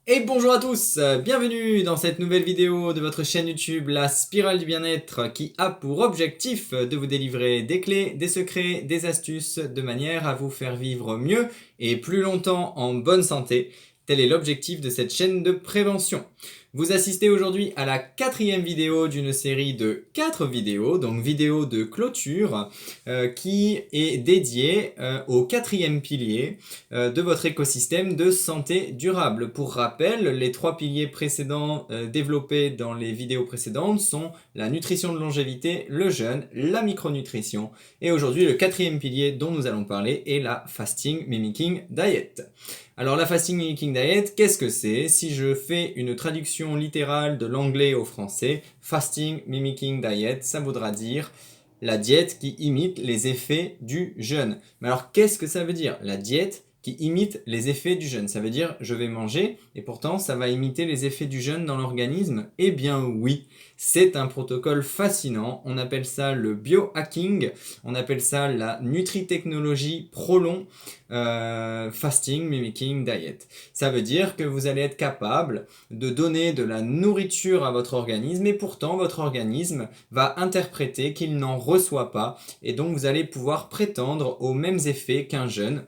Et bonjour à tous, bienvenue dans cette nouvelle vidéo de votre chaîne YouTube La Spirale du Bien-être qui a pour objectif de vous délivrer des clés, des secrets, des astuces de manière à vous faire vivre mieux et plus longtemps en bonne santé. Tel est l'objectif de cette chaîne de prévention. Vous assistez aujourd'hui à la quatrième vidéo d'une série de 4 vidéos, donc vidéo de clôture, qui est dédiée au quatrième pilier de votre écosystème de santé durable. Pour rappel, les 3 piliers précédents développés dans les vidéos précédentes sont la nutrition de longévité, le jeûne, la micronutrition et aujourd'hui le quatrième pilier dont nous allons parler est la fasting mimicking diet. Alors la fasting mimicking diet, qu'est-ce que c'est? Si je fais une traduction littérale de l'anglais au français, fasting mimicking diet, ça voudra dire la diète qui imite les effets du jeûne. Mais alors qu'est-ce que ça veut dire? La diète qui imite les effets du jeûne. Ça veut dire je vais manger et pourtant ça va imiter les effets du jeûne dans l'organisme? Eh bien oui, c'est un protocole fascinant. On appelle ça le biohacking, on appelle ça la nutritechnologie prolong fasting mimicking diet. Ça veut dire que vous allez être capable de donner de la nourriture à votre organisme et pourtant votre organisme va interpréter qu'il n'en reçoit pas et donc vous allez pouvoir prétendre aux mêmes effets qu'un jeûne.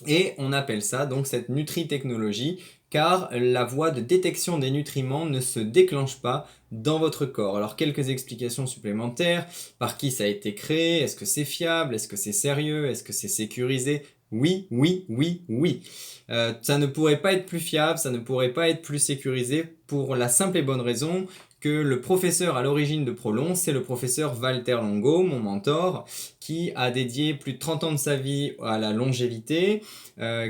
Et on appelle ça donc cette nutritechnologie car la voie de détection des nutriments ne se déclenche pas dans votre corps. Alors quelques explications supplémentaires, par qui ça a été créé, est-ce que c'est fiable, est-ce que c'est sérieux, est-ce que c'est sécurisé? Oui, oui, oui, oui. Ça ne pourrait pas être plus fiable, ça ne pourrait pas être plus sécurisé pour la simple et bonne raison que le professeur à l'origine de Prolon, c'est le professeur Walter Longo, mon mentor, qui a dédié plus de 30 ans de sa vie à la longévité,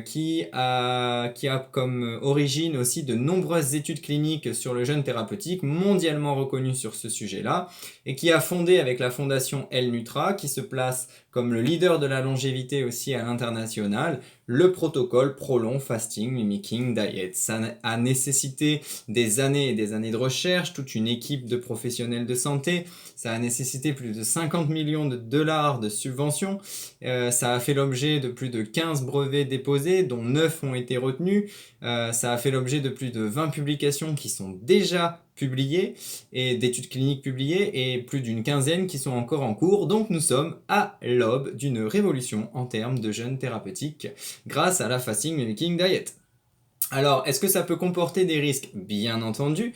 qui a comme origine aussi de nombreuses études cliniques sur le jeûne thérapeutique, mondialement reconnues sur ce sujet-là, et qui a fondé avec la fondation El Nutra, qui se place comme le leader de la longévité aussi à l'international, le protocole Prolong Fasting Mimicking Diet. Ça a nécessité des années et des années de recherche, toute une équipe de professionnels de santé, ça a nécessité plus de 50 millions de dollars de subventions, ça a fait l'objet de plus de 15 brevets déposés, dont 9 ont été retenus, ça a fait l'objet de plus de 20 publications qui sont déjà publiées, et d'études cliniques publiées, et plus d'une quinzaine qui sont encore en cours, donc nous sommes à l'aube d'une révolution en termes de jeûne thérapeutique grâce à la Fasting Mimicking Diet. Alors, est-ce que ça peut comporter des risques? Bien entendu.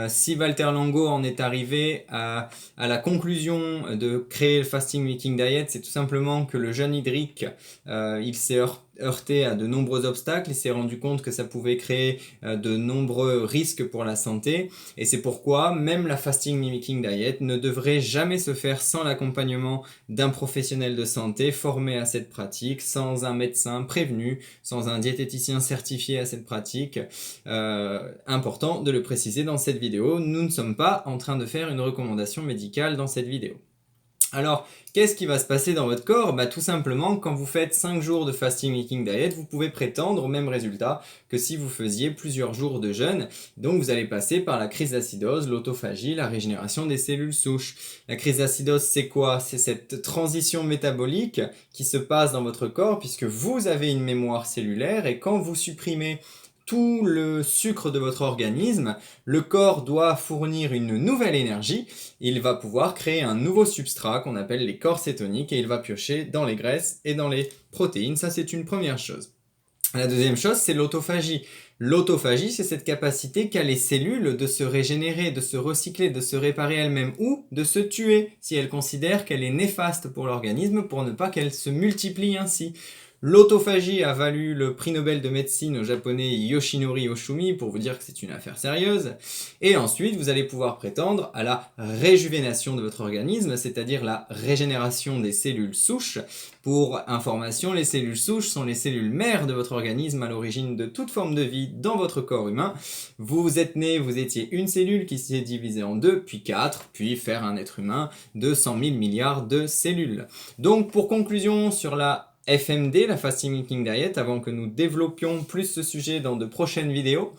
Si Walter Longo en est arrivé à la conclusion de créer le Fasting Mimicking Diet, c'est tout simplement que le jeûne hydrique, il s'est heurté à de nombreux obstacles, il s'est rendu compte que ça pouvait créer de nombreux risques pour la santé, et c'est pourquoi même la Fasting Mimicking Diet ne devrait jamais se faire sans l'accompagnement d'un professionnel de santé formé à cette pratique, sans un médecin prévenu, sans un diététicien certifié à cette pratique. Important de le préciser dans cette vidéo, nous ne sommes pas en train de faire une recommandation médicale dans cette vidéo. Alors, qu'est-ce qui va se passer dans votre corps? Tout simplement, quand vous faites 5 jours de fasting mimicking diet, vous pouvez prétendre au même résultat que si vous faisiez plusieurs jours de jeûne. Donc vous allez passer par la crise d'acidose, l'autophagie, la régénération des cellules souches. La crise d'acidose, c'est quoi? C'est cette transition métabolique qui se passe dans votre corps puisque vous avez une mémoire cellulaire et quand vous supprimez tout le sucre de votre organisme, le corps doit fournir une nouvelle énergie, il va pouvoir créer un nouveau substrat qu'on appelle les corps cétoniques et il va piocher dans les graisses et dans les protéines, ça c'est une première chose. La deuxième chose, c'est l'autophagie. L'autophagie, c'est cette capacité qu'a les cellules de se régénérer, de se recycler, de se réparer elles-mêmes ou de se tuer si elles considèrent qu'elle est néfaste pour l'organisme pour ne pas qu'elle se multiplie ainsi. L'autophagie a valu le prix Nobel de médecine au japonais Yoshinori Oshumi pour vous dire que c'est une affaire sérieuse. Et ensuite, vous allez pouvoir prétendre à la réjuvénation de votre organisme, c'est-à-dire la régénération des cellules souches. Pour information, les cellules souches sont les cellules mères de votre organisme à l'origine de toute forme de vie dans votre corps humain. Vous êtes né, vous étiez une cellule qui s'est divisée en deux, puis quatre, puis faire un être humain de 100 000 milliards de cellules. Donc pour conclusion sur la FMD, la Fasting Mimicking Diet, avant que nous développions plus ce sujet dans de prochaines vidéos,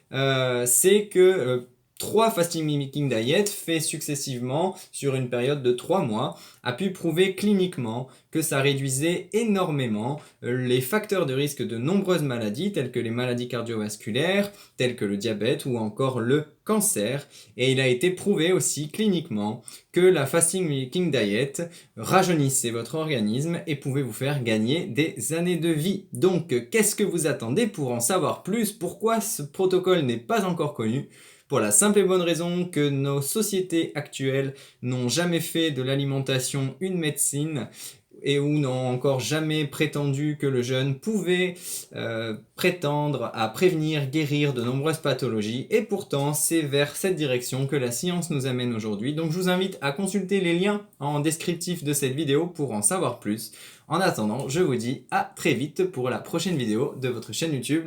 c'est que 3 fasting mimicking diet faits successivement sur une période de 3 mois a pu prouver cliniquement que ça réduisait énormément les facteurs de risque de nombreuses maladies telles que les maladies cardiovasculaires, telles que le diabète ou encore le cancer. Et il a été prouvé aussi cliniquement que la fasting mimicking diet rajeunissait votre organisme et pouvait vous faire gagner des années de vie. Donc, qu'est-ce que vous attendez pour en savoir plus? Pourquoi ce protocole n'est pas encore connu? Pour la simple et bonne raison que nos sociétés actuelles n'ont jamais fait de l'alimentation une médecine et où n'ont encore jamais prétendu que le jeûne pouvait prétendre à prévenir, guérir de nombreuses pathologies. Et pourtant, c'est vers cette direction que la science nous amène aujourd'hui. Donc je vous invite à consulter les liens en descriptif de cette vidéo pour en savoir plus. En attendant, je vous dis à très vite pour la prochaine vidéo de votre chaîne YouTube.